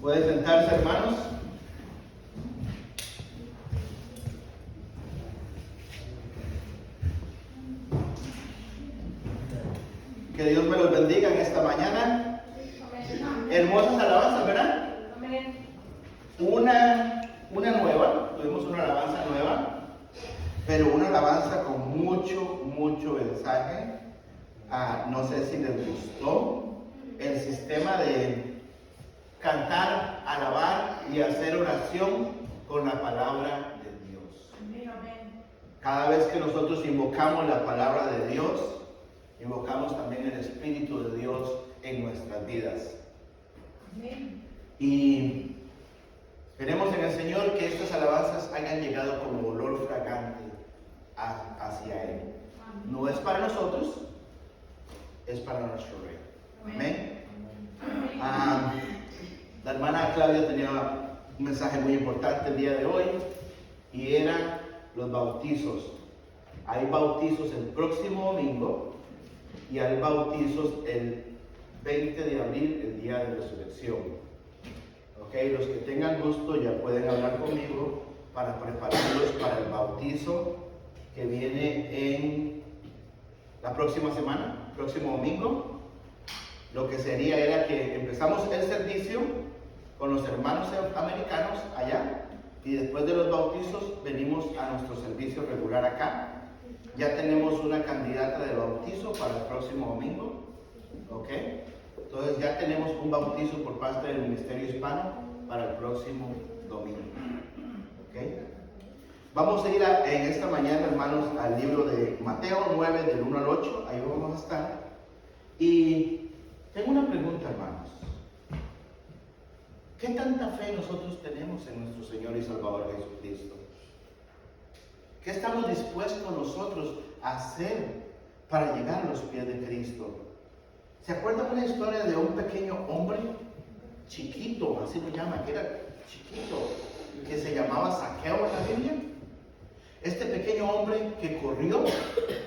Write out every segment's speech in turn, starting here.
Pueden sentarse, hermanos. Que Dios me los bendiga en esta mañana. Hermosas alabanzas, ¿verdad? Una nueva, tuvimos una alabanza nueva, pero una alabanza con mucho mensaje. No sé si les gustó el sistema de cantar, alabar y hacer oración con la palabra de Dios. Cada vez que nosotros invocamos la palabra de Dios, invocamos también el Espíritu de Dios en nuestras vidas. Y queremos en el Señor que estas alabanzas hayan llegado como olor fragante hacia Él. No es para nosotros, es para nuestro Rey. Amén. La hermana Claudia tenía un mensaje muy importante el día de hoy y eran los bautizos. Hay bautizos el próximo domingo y hay bautizos el 20 de abril, el día de resurrección. Los que tengan gusto ya pueden hablar conmigo para prepararlos para el bautizo que viene en la próxima semana, próximo domingo. Lo que sería era que empezamos el servicio con los hermanos americanos allá y después de los bautizos venimos a nuestro servicio regular acá. Ya tenemos una candidata de bautizo para el próximo domingo. Entonces ya tenemos un bautizo por parte del Ministerio Hispano para el próximo domingo. Vamos a ir en esta mañana, hermanos, al libro de Mateo 9, del 1 al 8. Ahí vamos a estar. Y tengo una pregunta, hermanos. ¿Qué tanta fe nosotros tenemos en nuestro Señor y Salvador Jesucristo? ¿Qué estamos dispuestos nosotros a hacer para llegar a los pies de Cristo? ¿Se acuerdan una historia de un pequeño hombre? Chiquito, así lo llaman, que era chiquito, que se llamaba Saqueo en la Biblia. Este pequeño hombre que corrió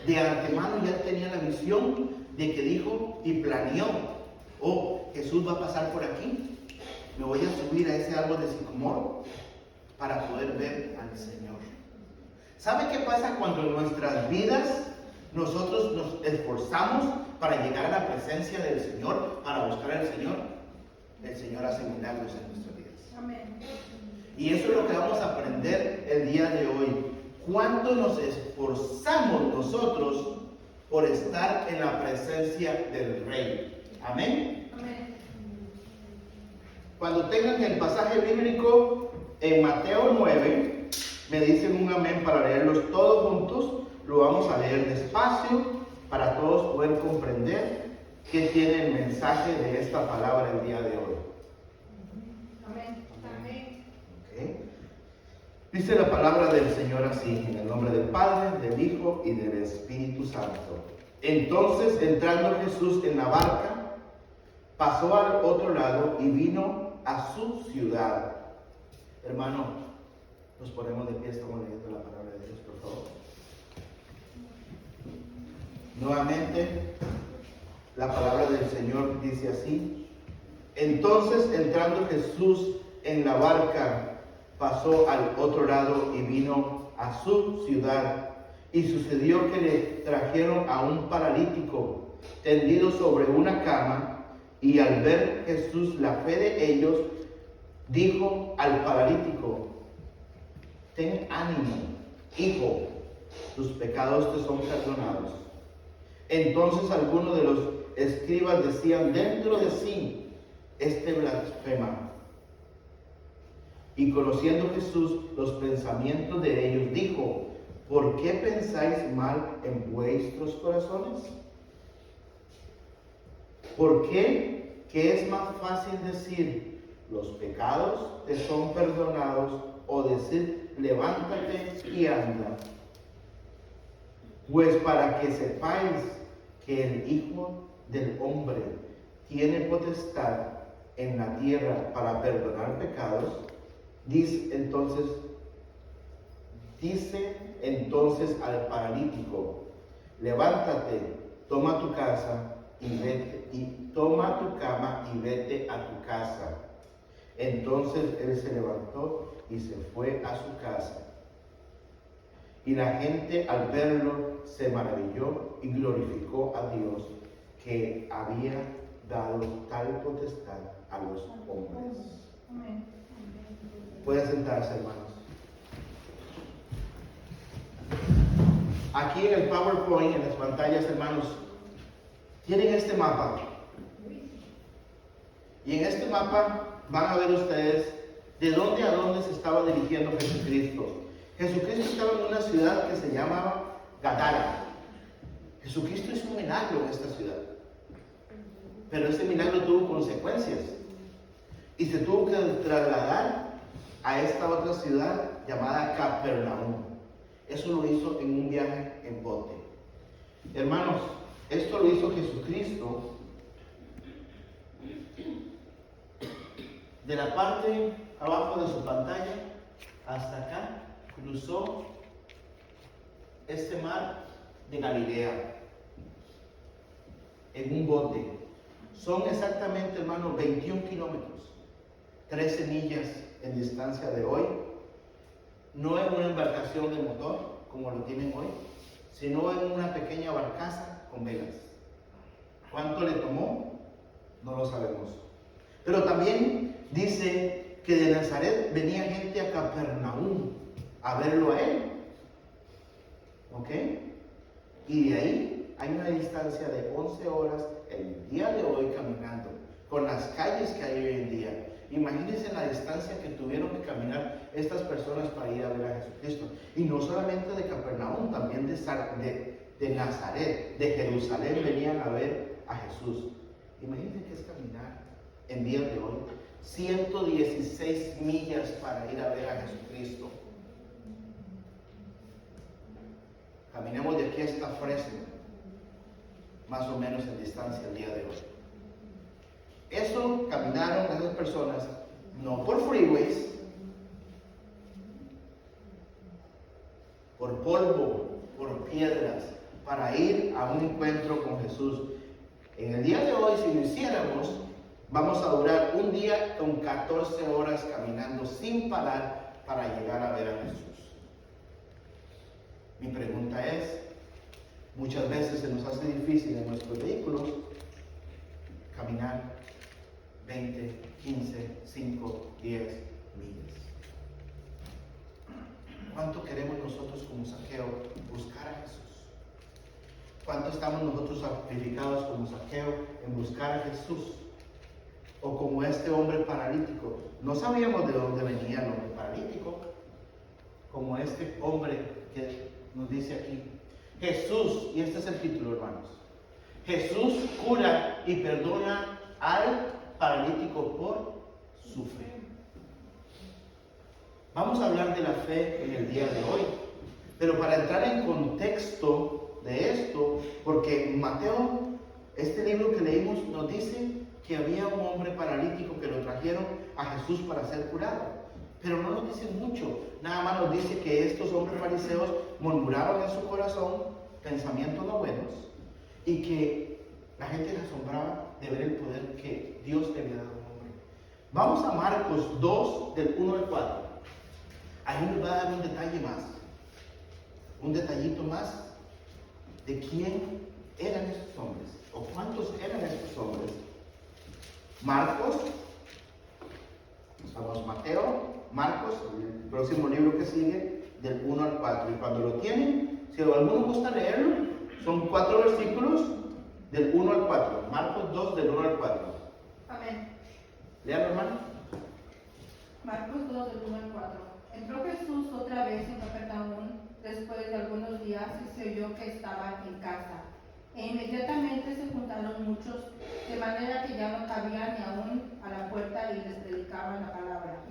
de antemano ya tenía la visión de que dijo y planeó: Jesús va a pasar por aquí, me voy a subir a ese árbol de sicomoro para poder ver al Señor. ¿Sabe qué pasa cuando en nuestras vidas nosotros nos esforzamos para llegar a la presencia del Señor, para buscar al Señor? El Señor hace milagros en nuestras vidas. Amén. Y eso es lo que vamos a aprender el día de hoy. ¿Cuánto nos esforzamos nosotros por estar en la presencia del Rey? Amén. Amén. Cuando tengan el pasaje bíblico en Mateo 9, me dicen un amén para leerlos todos juntos. Lo vamos a leer despacio para todos poder comprender qué tiene el mensaje de esta palabra el día de hoy. Amén. Dice la palabra del Señor así, en el nombre del Padre, del Hijo y del Espíritu Santo. Entonces, entrando Jesús en la barca, pasó al otro lado y vino a su ciudad. Hermano, nos ponemos de pie, estamos leyendo la palabra de Dios, por favor. Nuevamente, la palabra del Señor dice así: entonces, entrando Jesús en la barca, pasó al otro lado y vino a su ciudad. Y sucedió que le trajeron a un paralítico tendido sobre una cama, y al ver Jesús la fe de ellos, dijo al paralítico: ten ánimo, hijo, tus pecados te son perdonados. Entonces algunos de los escribas decían dentro de sí: este blasfema. Y conociendo Jesús los pensamientos de ellos, dijo: ¿por qué pensáis mal en vuestros corazones? ¿Por qué? ¿Qué es más fácil decir: los pecados te son perdonados, o decir: levántate y anda? Pues para que sepáis que el Hijo del Hombre tiene potestad en la tierra para perdonar pecados, dice entonces al paralítico: levántate, toma tu casa y vete, y toma tu cama y vete a tu casa. Entonces él se levantó y se fue a su casa. Y la gente al verlo se maravilló y glorificó a Dios que había dado tal potestad a los hombres. Pueden sentarse, hermanos. Aquí en el PowerPoint, en las pantallas, hermanos, tienen este mapa. Y en este mapa van a ver ustedes de dónde a dónde se estaba dirigiendo Jesucristo. Jesucristo estaba en una ciudad que se llamaba Gadara. Jesucristo hizo un milagro en esta ciudad. Pero ese milagro tuvo consecuencias. Y se tuvo que trasladar a esta otra ciudad llamada Capernaum. Eso lo hizo en un viaje en bote. Hermanos, esto lo hizo Jesucristo de la parte abajo de su pantalla hasta acá. Cruzó este mar de Galilea en un bote. Son exactamente, hermanos, 21 kilómetros, 13 millas en distancia de hoy. No en una embarcación de motor, como lo tienen hoy, sino en una pequeña barcaza con velas. ¿Cuánto le tomó? No lo sabemos. Pero también dice que de Nazaret venía gente a Capernaum a verlo a él. ¿Ok? Y de ahí hay una distancia de 11 horas el día de hoy caminando, con las calles que hay hoy en día. Imagínense la distancia que tuvieron que caminar estas personas para ir a ver a Jesucristo. Y no solamente de Capernaum, también de Nazaret, de Jerusalén venían a ver a Jesús. Imagínense que es caminar en días de hoy 116 millas para ir a ver a Jesucristo. Caminemos de aquí hasta Fresno, más o menos en distancia el día de hoy. Eso caminaron esas personas, no por freeways, por polvo, por piedras, para ir a un encuentro con Jesús. En el día de hoy, si lo hiciéramos, vamos a durar un día con 14 horas caminando sin parar para llegar a ver a Jesús. Mi pregunta es, muchas veces se nos hace difícil en nuestros vehículos caminar 20, 15, 5, 10 millas. ¿Cuánto queremos nosotros como Zaqueo buscar a Jesús? ¿Cuánto estamos nosotros sacrificados como Zaqueo en buscar a Jesús? O como este hombre paralítico. No sabíamos de dónde venía el hombre paralítico. Como este hombre que nos dice aquí. Jesús, y este es el título, hermanos. Jesús cura y perdona al paralítico por su fe. Vamos a hablar de la fe en el día de hoy. Pero para entrar en contexto de esto, porque Mateo, este libro que leímos, nos dice que había un hombre paralítico que lo trajeron a Jesús para ser curado. Pero no nos dice mucho, nada más nos dice que estos hombres fariseos murmuraban en su corazón pensamientos no buenos y que la gente se asombraba de ver el poder que Dios le había dado a un hombre. Vamos a Marcos 2, del 1 al 4. Ahí nos va a dar un detalle más, un detallito más de quién eran estos hombres o cuántos eran estos hombres. Marcos, vamos, Mateo, Marcos, el próximo libro que sigue, del 1 al 4. Y cuando lo tienen, si alguno gusta leerlo, son 4 versículos del 1 al 4. Marcos 2, del 1 al 4. Amén. Léalo, hermano. Marcos 2, del 1 al 4. Entró Jesús otra vez en Capernaum después de algunos días y se oyó que estaba en casa. E inmediatamente se juntaron muchos, de manera que ya no cabía ni aún a la puerta y les predicaba la palabra.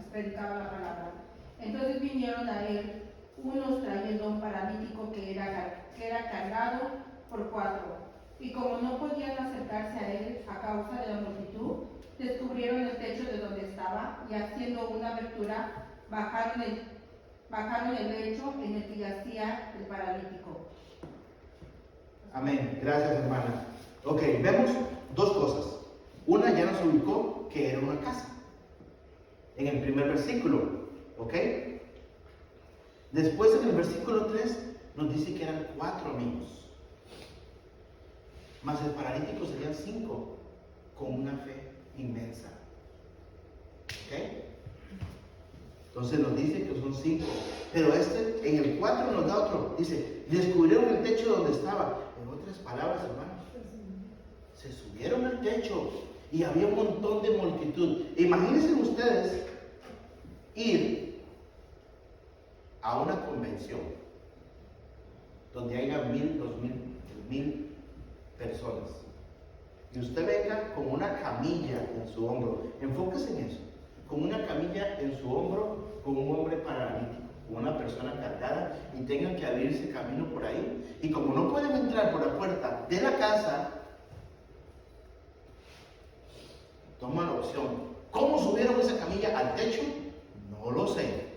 Entonces vinieron a él unos trayendo un paralítico que era cargado por 4. Y como no podían acercarse a él a causa de la multitud, descubrieron el techo de donde estaba y haciendo una abertura, bajaron el lecho en el que yacía el paralítico. Amén. Gracias, hermana. Ok, vemos dos cosas. Una, ya nos ubicó que era una casa. en el primer versículo, ¿ok? Después en el versículo 3 nos dice que eran 4 amigos, más el paralítico serían 5, con una fe inmensa, ¿ok? Entonces nos dice que son 5, pero en el 4 nos da otro, dice, descubrieron el techo donde estaba. En otras palabras, hermanos, se subieron al techo y había un montón de multitud. Imagínense ustedes ir a una convención donde haya 1000, 2000, 1000 personas y usted venga con una camilla en su hombro. Enfóquese en eso, con una camilla en su hombro, con un hombre paralítico, con una persona cargada, y tengan que abrirse camino por ahí, y como no pueden entrar por la puerta de la casa, toma la opción. ¿Cómo subieron esa camilla al techo? No lo sé,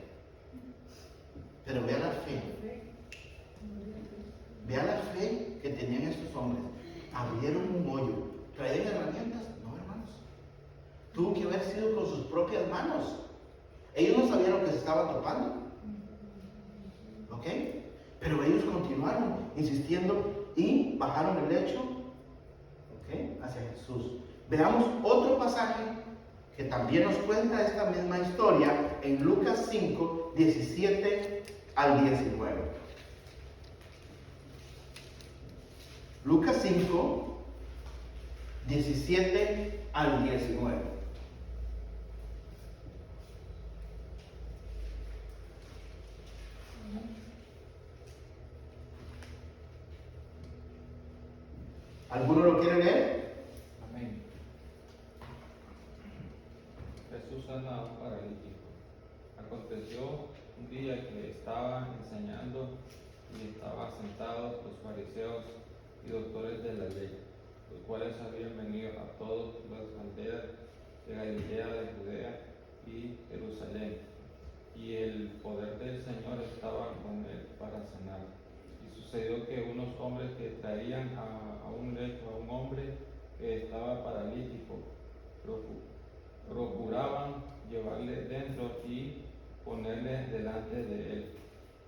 pero vea la fe. Vea la fe que tenían estos hombres. Abrieron un hoyo. ¿Traían herramientas? No, hermanos. Tuvo que haber sido con sus propias manos. Ellos no sabían lo que se estaban topando. ¿Ok? Pero ellos continuaron insistiendo y bajaron el lecho, ¿ok?, hacia Jesús. Veamos otro pasaje que también nos cuenta esta misma historia en Lucas 5, 17 al 19. Lucas 5, 17 al 19. ¿Alguno lo quiere leer? Amén. Jesús sana a un paralítico. Aconteció un día que estaba enseñando y estaban sentados los fariseos y doctores de la ley, los cuales habían venido a todas las aldeas de Galilea, de Judea y Jerusalén. Y el poder del Señor estaba con él para sanar. Y sucedió que unos hombres que traían a un lecho a un hombre que estaba paralítico, procuraban llevarle dentro y ponerle delante de él,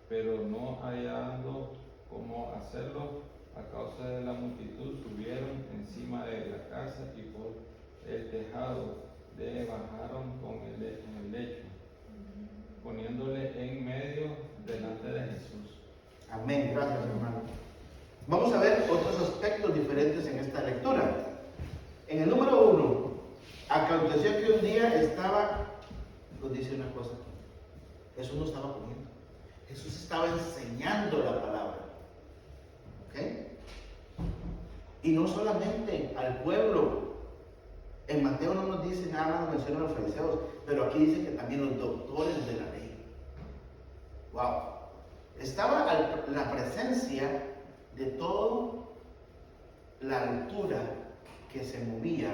pero no hallando cómo hacerlo a causa de la multitud, subieron encima de la casa y por el tejado bajaron con en el lecho, poniéndole en medio delante de Jesús. Amén, gracias, hermano. Vamos a ver otros aspectos diferentes en esta lectura. En el número 1, aconteció que un día nos dice una cosa aquí. Jesús no estaba comiendo. Jesús estaba enseñando la palabra. ¿Ok? Y no solamente al pueblo. En Mateo no nos dice nada más, menciona a los fariseos, pero aquí dice que también los doctores de la ley. Wow. Estaba la presencia de toda la altura que se movía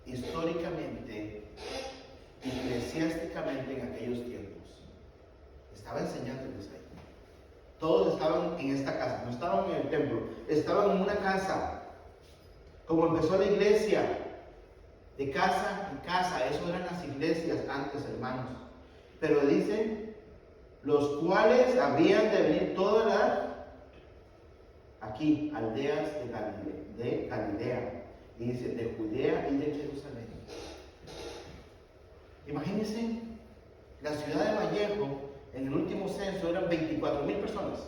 históricamente y eclesiásticamente en aquellos tiempos. Estaba enseñándoles ahí. Todos estaban en esta casa, no estaban en el templo, estaban en una casa. Como empezó la iglesia, de casa en casa, eso eran las iglesias antes, hermanos. Pero dice, los cuales habían de venir todas las, aquí, aldeas de Galilea, y dice, de Judea y de Jerusalén. Imagínense, la ciudad de Vallejo, en el último censo, eran 24,000 personas.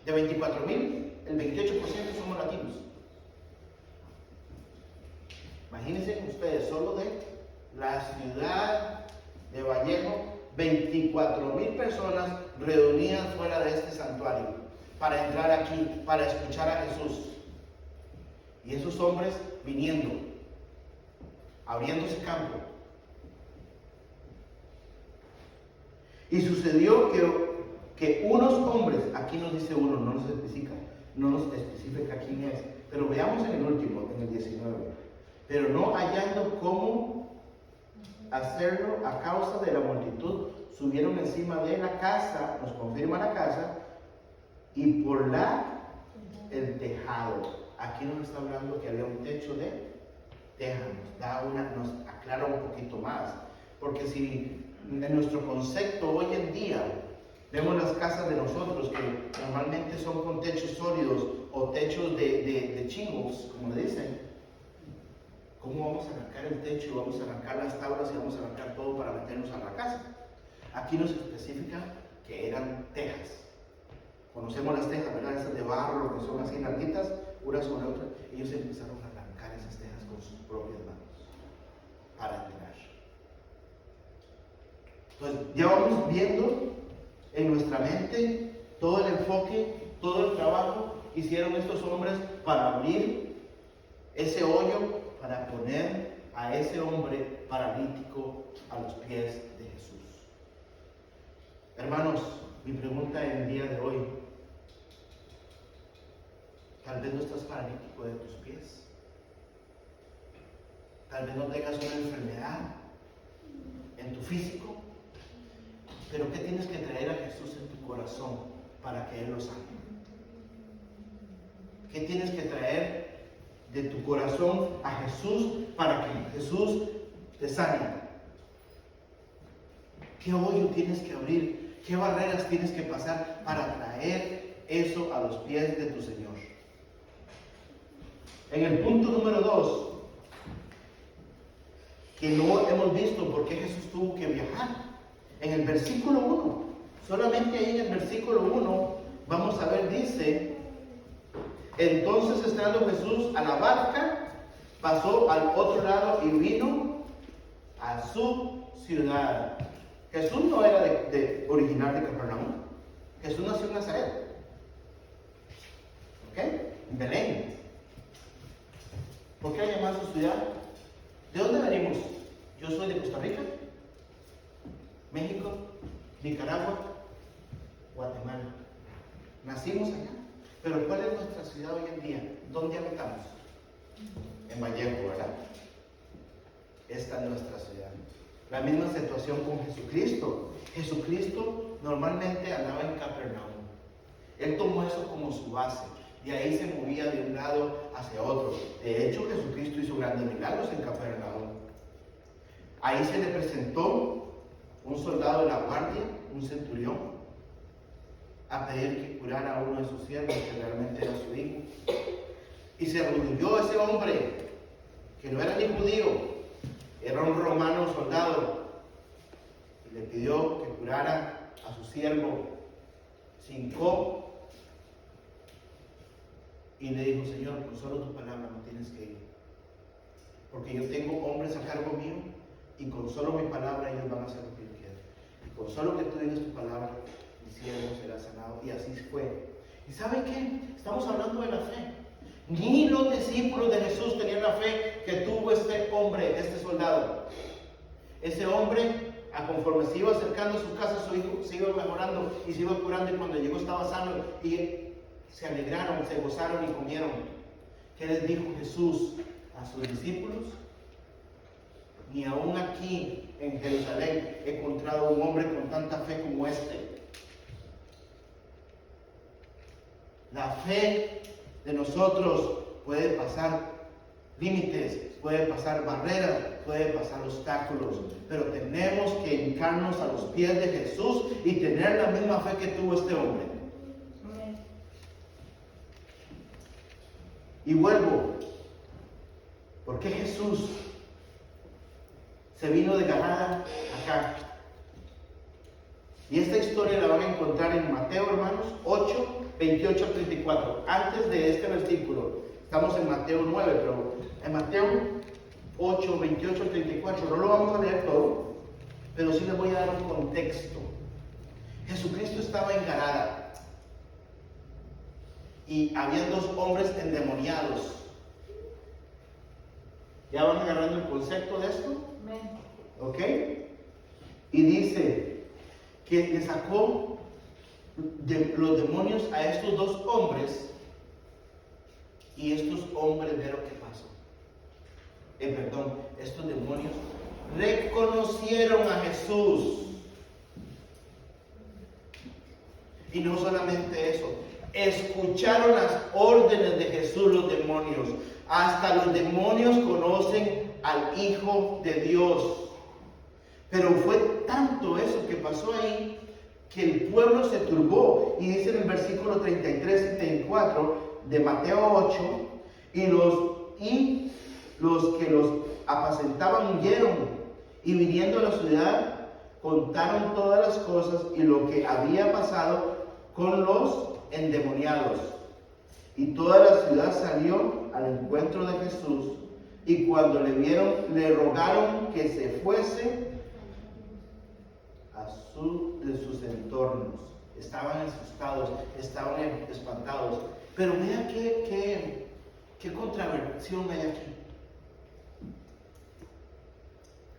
De 24,000, el 28% somos latinos. Imagínense ustedes, solo de la ciudad de Vallejo, 24,000 personas reunidas fuera de este santuario para entrar aquí, para escuchar a Jesús. Y esos hombres viniendo, abriéndose campo. Y sucedió que unos hombres, aquí nos dice uno, no nos especifica quién es, pero veamos en el último, en el 19. Pero no hallando cómo hacerlo a causa de la multitud, subieron encima de la casa, nos confirma la casa, y por el tejado. Aquí nos está hablando que había un techo de nos aclara un poquito más. Porque si en nuestro concepto hoy en día vemos las casas de nosotros que normalmente son con techos sólidos o techos de shingles, como le dicen, ¿cómo vamos a arrancar el techo, vamos a arrancar las tablas y vamos a arrancar todo para meternos a la casa? Aquí nos especifica que eran tejas. Conocemos las tejas, ¿verdad? Esas de barro que son así larguitas, una sobre otra. Ellos empezaron a arrancar esas tejas con sus propias manos para entrar. Entonces, ya vamos viendo en nuestra mente todo el enfoque, todo el trabajo que hicieron estos hombres para abrir ese hoyo, para poner a ese hombre paralítico a los pies de Jesús. Hermanos, mi pregunta en el día de hoy: tal vez no estás paralítico de tus pies, tal vez no tengas una enfermedad en tu físico, pero ¿qué tienes que traer a Jesús en tu corazón para que Él lo sane? ¿Qué tienes que traer de tu corazón a Jesús para que Jesús te sane? ¿Qué hoyo tienes que abrir? ¿Qué barreras tienes que pasar para traer eso a los pies de tu Señor? En el punto número 2, que no hemos visto por qué Jesús tuvo que viajar. En el versículo 1, solamente ahí en el versículo 1, vamos a ver, dice: entonces estando Jesús a la barca, pasó al otro lado y vino a su ciudad. Jesús no era original de Capernaum. Jesús nació en Nazaret. ¿Ok? En Belén. ¿Por qué llamar su ciudad? ¿De dónde venimos? Yo soy de Costa Rica, México, Nicaragua, Guatemala. Nacimos allá. Pero ¿cuál es nuestra ciudad hoy en día? ¿Dónde habitamos? En Vallejo, ¿verdad? Esta es nuestra ciudad. La misma situación con Jesucristo. Jesucristo normalmente andaba en Capernaum. Él tomó eso como su base. Y ahí se movía de un lado hacia otro. De hecho, Jesucristo hizo grandes milagros en Capernaum. Ahí se le presentó un soldado de la guardia, un centurión, a pedir que curara a uno de sus siervos, que realmente era su hijo. Y se arrodilló ese hombre, que no era ni judío, era un romano soldado, y le pidió que curara a su siervo. Se hincó y le dijo: Señor, con solo tu palabra no tienes que ir, porque yo tengo hombres a cargo mío, y con solo mi palabra ellos van a hacer lo que yo quiero. Y con solo que tú digas tu palabra, mi siervo será sanado. Y así fue. ¿Y saben qué? Estamos hablando de la fe. Ni los discípulos de Jesús tenían la fe que tuvo este hombre, este soldado. Ese hombre, a conforme se iba acercando a su casa, su hijo se iba mejorando y se iba curando, y cuando llegó estaba sano, y se alegraron, se gozaron y comieron. ¿Qué les dijo Jesús a sus discípulos? Ni aún aquí en Jerusalén he encontrado un hombre con tanta fe como este. La fe de nosotros puede pasar límites, puede pasar barreras, puede pasar obstáculos, pero tenemos que hincarnos a los pies de Jesús y tener la misma fe que tuvo este hombre. Y vuelvo, ¿por qué Jesús se vino de ganada acá? Y esta historia la van a encontrar en Mateo, hermanos, 8, 28 al 34. Antes de este versículo, estamos en Mateo 9, pero en Mateo 8, 28 al 34, no lo vamos a leer todo, pero sí les voy a dar un contexto. Jesucristo estaba en Gadara. Y había dos hombres endemoniados. ¿Ya van agarrando el concepto de esto? ¿Ok? Y dice que le sacó los demonios a estos dos hombres, y estos hombres, ve lo que pasó. Estos demonios reconocieron a Jesús. Y no solamente eso, escucharon las órdenes de Jesús los demonios. hasta los demonios conocen al Hijo de Dios. Pero fue tanto eso que pasó ahí que el pueblo se turbó. Y dice en el versículo 33 y 34 de Mateo 8, y los que los apacentaban huyeron, y viniendo a la ciudad contaron todas las cosas y lo que había pasado con los endemoniados. Y toda la ciudad salió al encuentro de Jesús, y cuando le vieron, le rogaron que se fuese de sus entornos. Estaban asustados, estaban espantados. Pero vea qué contraversión hay aquí.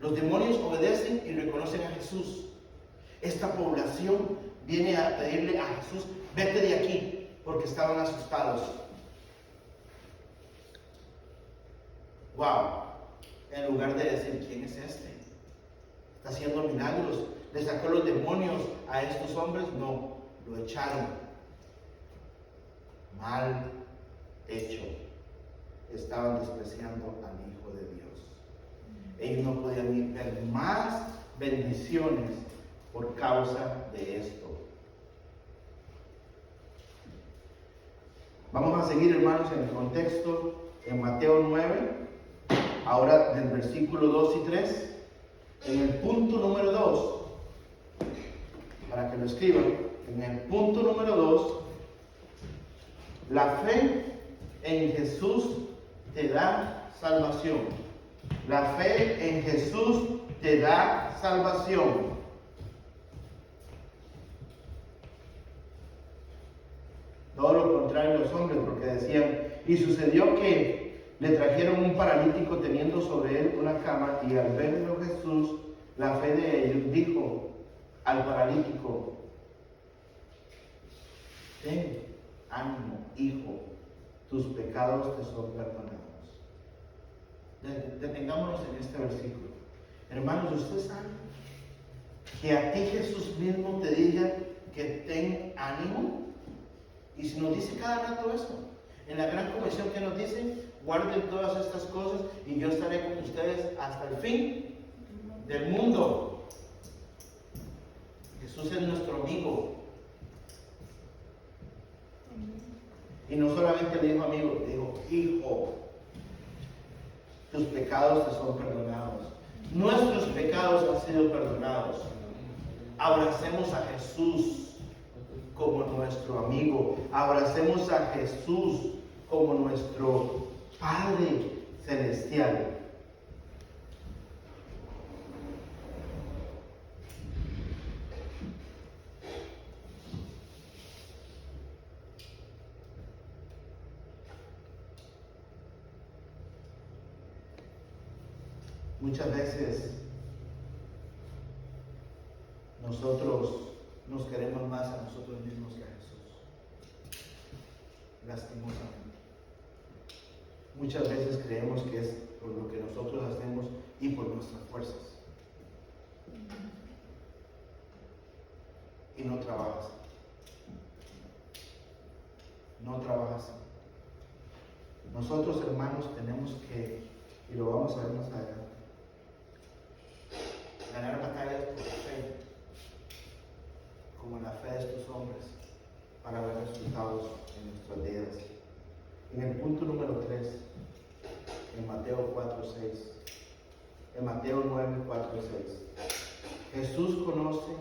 Los demonios obedecen y reconocen a Jesús. Esta población viene a pedirle a Jesús: vete de aquí, porque estaban asustados. Wow. En lugar de decir: ¿quién es este? Está haciendo milagros. ¿Le sacó los demonios a estos hombres? No, lo echaron. Mal hecho. Estaban despreciando al Hijo de Dios. Ellos no podían ver más bendiciones por causa de esto. Vamos a seguir, hermanos, en el contexto en Mateo 9, ahora del versículo 2 y 3, en el punto número 2, para que lo escriban, en el punto número 2, la fe en Jesús te da salvación. La fe en Jesús te da salvación. Todo lo contrario los hombres, porque decían: y sucedió que le trajeron un paralítico teniendo sobre él una cama, y al verlo Jesús, la fe de ellos, dijo al paralítico: ten ánimo, hijo, tus pecados te son perdonados. Detengámonos en este versículo. Hermanos, ¿ustedes saben que a ti Jesús mismo te diga que ten ánimo? Y si nos dice cada rato eso, en la gran comisión que nos dice: guarden todas estas cosas y yo estaré con ustedes hasta el fin del mundo. Jesús es nuestro amigo. Y no solamente le dijo amigo, le dijo: hijo, tus pecados te son perdonados. Nuestros pecados han sido perdonados. Abracemos a Jesús como nuestro amigo. Abracemos a Jesús como nuestro Padre Celestial. Muchas veces nosotros nos queremos más a nosotros mismos que a Jesús. Lastimosamente. Muchas veces creemos que es por lo que nosotros hacemos y por nuestras fuerzas. Y no trabaja así. No trabaja así. Nosotros, hermanos, tenemos que, y lo vamos a ver más adelante, ganar batallas por fe, como la fe de estos hombres, para ver resultados en nuestras vidas. En el punto número 3, en Mateo 4:6, en Mateo 9:4-6, Jesús conoce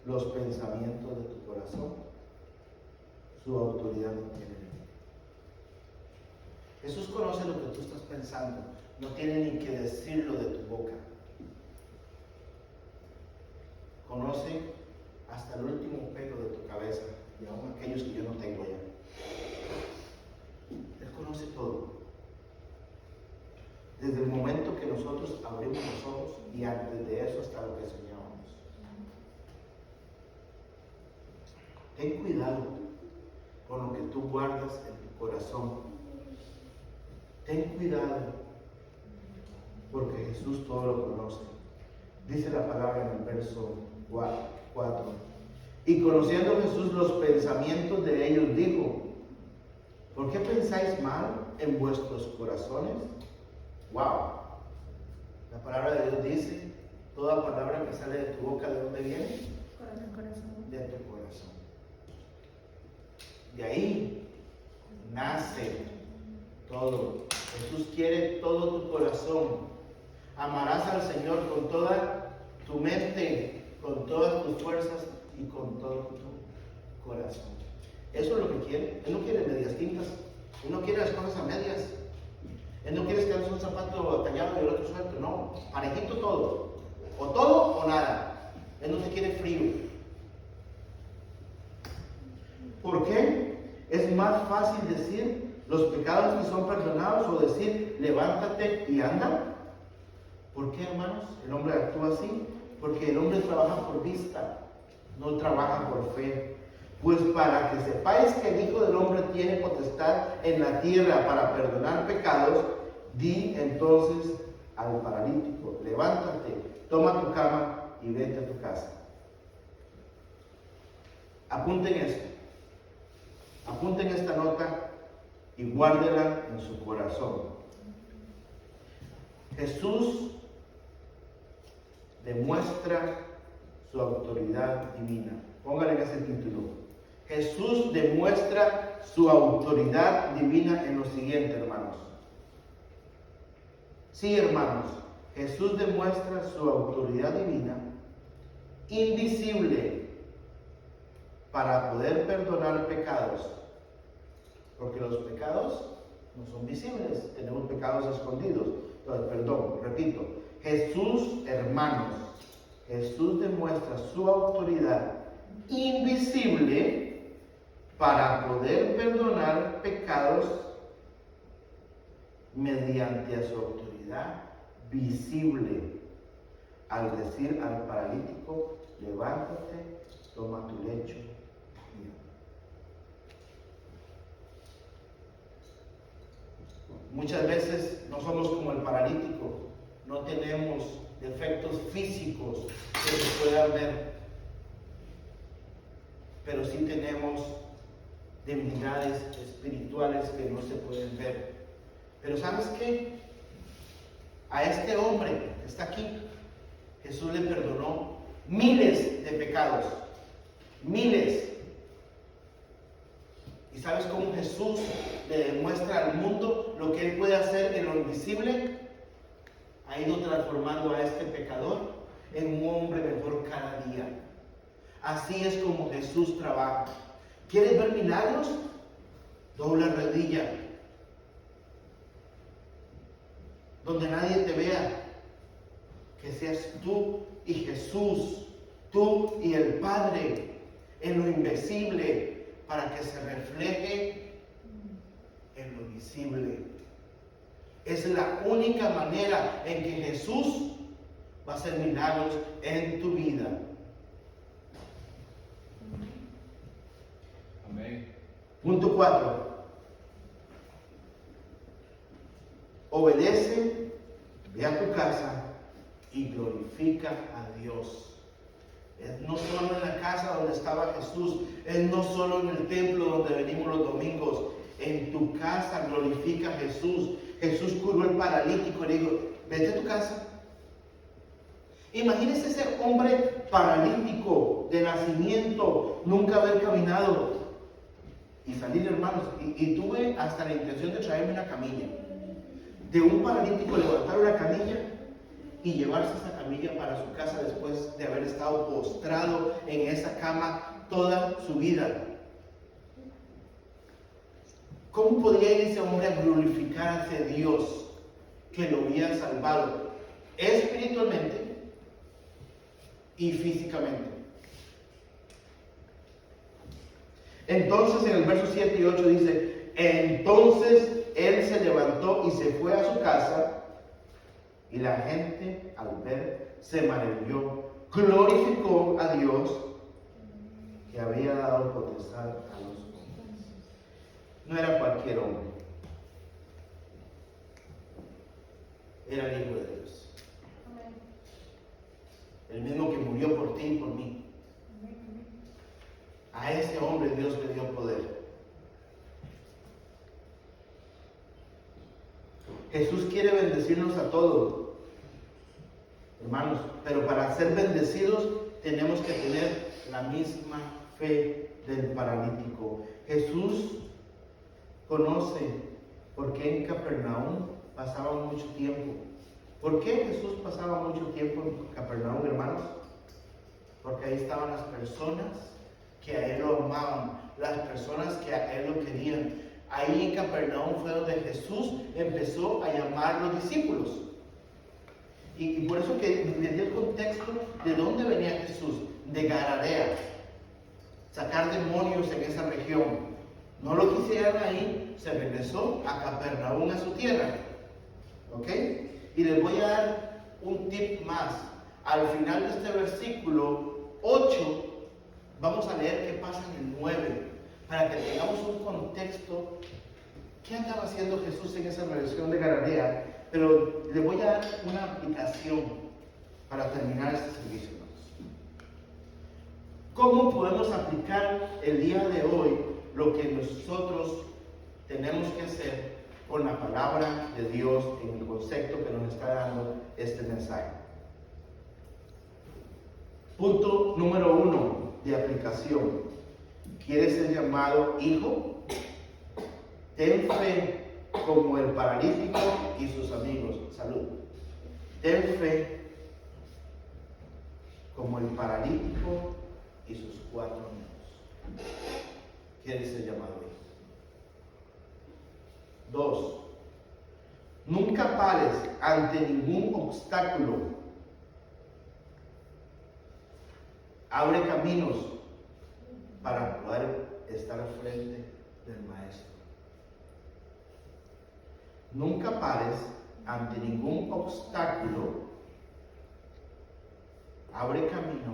los pensamientos de tu corazón, su autoridad no tiene límite. Jesús conoce lo que tú estás pensando, no tiene ni que decirlo de tu boca. Conoce hasta el último pelo de tu cabeza, y aún aquellos que yo no tengo ya. Él conoce todo. Desde el momento que nosotros abrimos los ojos y antes de eso hasta lo que soñábamos. Ten cuidado con lo que tú guardas en tu corazón. Ten cuidado, porque Jesús todo lo conoce. Dice la palabra en el verso 4. Y conociendo Jesús los pensamientos de ellos, dijo: ¿Por qué pensáis mal en vuestros corazones? Wow. La palabra de Dios dice, toda palabra que sale de tu boca, ¿de dónde viene? De tu corazón. De ahí nace todo. Jesús quiere todo tu corazón. Amarás al Señor con toda tu mente, con todas tus fuerzas y con todo tu corazón. Eso es lo que quiere. Él no quiere medias tintas. Él no quiere las cosas a medias. Él no quiere que hagas un zapato tallado y el otro suelto. No, parejito todo. O todo o nada. Él no te quiere frío. ¿Por qué? Es más fácil decir los pecados que son perdonados o decir levántate y anda. ¿Por qué, hermanos? El hombre actúa así. Porque el hombre trabaja por vista, no trabaja por fe. Pues para que sepáis que el Hijo del Hombre tiene potestad en la tierra para perdonar pecados, di entonces al paralítico, levántate, toma tu cama y vete a tu casa. Apunten esto, apunten esta nota y guárdela en su corazón. Jesús demuestra su autoridad divina. Póngale en ese título. Jesús demuestra su autoridad divina en lo siguiente, hermanos. Sí, hermanos, Jesús demuestra su autoridad divina invisible para poder perdonar pecados. Porque los pecados no son visibles, tenemos pecados escondidos. Entonces, perdón, repito, Jesús, hermanos, Jesús demuestra su autoridad invisible para poder perdonar pecados mediante a su autoridad visible, al decir al paralítico, levántate, toma tu lecho y anda. Muchas veces no somos como el paralítico, no tenemos defectos físicos que se puedan ver, pero sí tenemos debilidades espirituales que no se pueden ver. Pero ¿sabes qué? A este hombre que está aquí, Jesús le perdonó miles de pecados. Miles. ¿Y sabes cómo Jesús le demuestra al mundo lo que Él puede hacer en lo invisible? Ha ido transformando a este pecador en un hombre mejor cada día. Así es como Jesús trabaja. ¿Quieres ver milagros? Dobla rodilla. Donde nadie te vea. Que seas tú y Jesús, tú y el Padre, en lo invisible, para que se refleje en lo visible. Es la única manera en que Jesús va a hacer milagros en tu vida. Amén. Punto 4. Obedece, ve a tu casa y glorifica a Dios. Es no solo en la casa donde estaba Jesús, es no solo en el templo donde venimos los domingos. En tu casa glorifica a Jesús. Jesús curó al paralítico y le dijo, vete a tu casa. Imagínese ese hombre paralítico de nacimiento, nunca haber caminado y salir, hermanos. Y tuve hasta la intención de traerme una camilla. De un paralítico levantar una camilla y llevarse esa camilla para su casa después de haber estado postrado en esa cama toda su vida. ¿Cómo podía ir ese hombre a glorificar a ese Dios que lo había salvado espiritualmente y físicamente? Entonces en el verso 7 y 8 dice, entonces él se levantó y se fue a su casa, y la gente al ver se maravilló, glorificó a Dios que había dado potestad a los hombres. No era cualquier hombre, era el Hijo de Dios, el mismo que murió por ti y por mí. A ese hombre Dios le dio poder. Jesús quiere bendecirnos a todos, hermanos, pero para ser bendecidos tenemos que tener la misma fe del paralítico. Jesús conoce por qué en Capernaum pasaba mucho tiempo. ¿Por qué Jesús pasaba mucho tiempo en Capernaum, hermanos? Porque ahí estaban las personas que a Él lo amaban, las personas que a Él lo querían. Ahí en Capernaum fue donde Jesús empezó a llamar a los discípulos. Y por eso que les di el contexto de dónde venía Jesús, de Galilea, sacar demonios en esa región. No lo quisieran ahí, se regresó a Capernaum, a su tierra. ¿Ok? Y les voy a dar un tip más. Al final de este versículo 8, vamos a leer qué pasa en el 9, para que tengamos un contexto. ¿Qué andaba haciendo Jesús en esa región de Galilea? Pero les voy a dar una aplicación para terminar este servicio, hermanos. ¿Cómo podemos aplicar el día de hoy lo que nosotros tenemos que hacer con la palabra de Dios en el concepto que nos está dando este mensaje? Punto número 1 de aplicación. ¿Quieres ser llamado hijo? Ten fe como el paralítico y sus amigos. Salud. Ten fe como el paralítico y sus 4 amigos. ¿Quieres ser llamado hijo? 2. Nunca pares ante ningún obstáculo. Abre caminos para poder estar al frente del Maestro. Nunca pares ante ningún obstáculo. Abre camino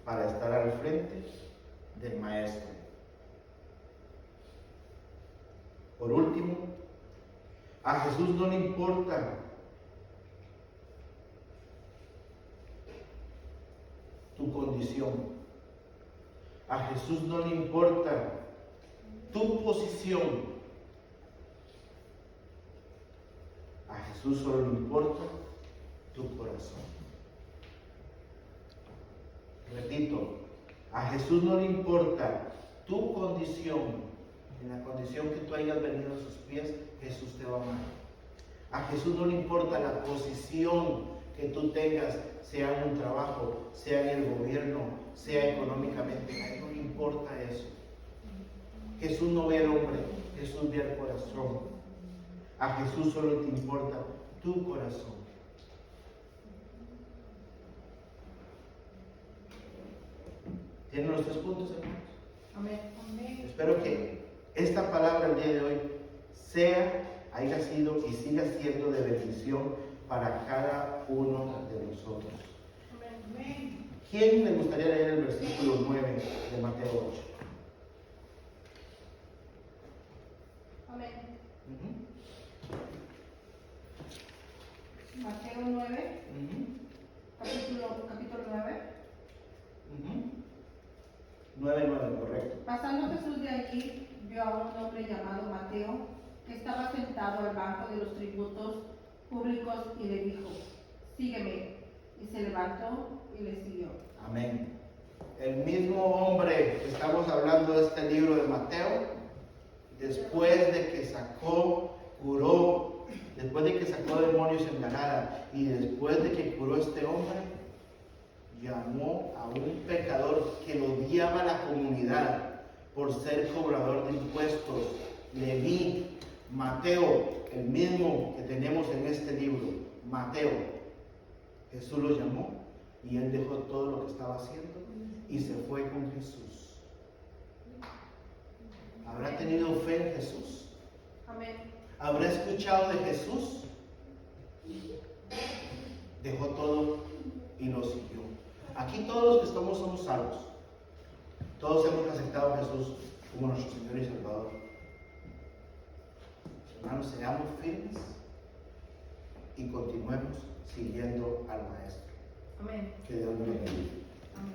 para estar al frente del Maestro. Por último, a Jesús no le importa tu condición. A Jesús no le importa tu posición. A Jesús solo le importa tu corazón. Repito, a Jesús no le importa tu condición. En la condición que tú hayas venido a sus pies, Jesús te va a amar. A Jesús no le importa la posición que tú tengas, sea en un trabajo, sea en el gobierno, sea económicamente. A Él no le importa eso. Jesús no ve al hombre, Jesús ve al corazón. A Jesús solo te importa tu corazón. ¿Tienen los 3 puntos, hermanos? Amén. Amén. Espero que esta palabra el día de hoy haya sido y siga siendo de bendición para cada uno de nosotros. Amén. ¿Quién le gustaría leer el versículo 9 de Mateo 8? Amén. Ujú. Mateo 9, Ujú. capítulo 9. Ujú. 9:9, correcto. Pasando Jesús de allí, vio a un hombre llamado Mateo, que estaba sentado al banco de los tributos públicos y le dijo, sígueme. Y se levantó y le siguió. Amén. El mismo hombre que estamos hablando de este libro de Mateo, después de que curó, después de que sacó demonios en Gadara y después de que curó a este hombre, llamó a un pecador que lo odiaba a la comunidad por ser cobrador de impuestos. Leví, Mateo, el mismo que tenemos en este libro, Mateo. Jesús lo llamó y él dejó todo lo que estaba haciendo y se fue con Jesús. ¿Habrá tenido fe en Jesús? Amén. ¿Habrá escuchado de Jesús? Dejó todo y lo siguió. Aquí todos los que estamos somos salvos. Todos hemos aceptado a Jesús como nuestro Señor y Salvador. Hermanos, seamos firmes y continuemos siguiendo al Maestro. Amén. Que Dios nos bendiga. Amén.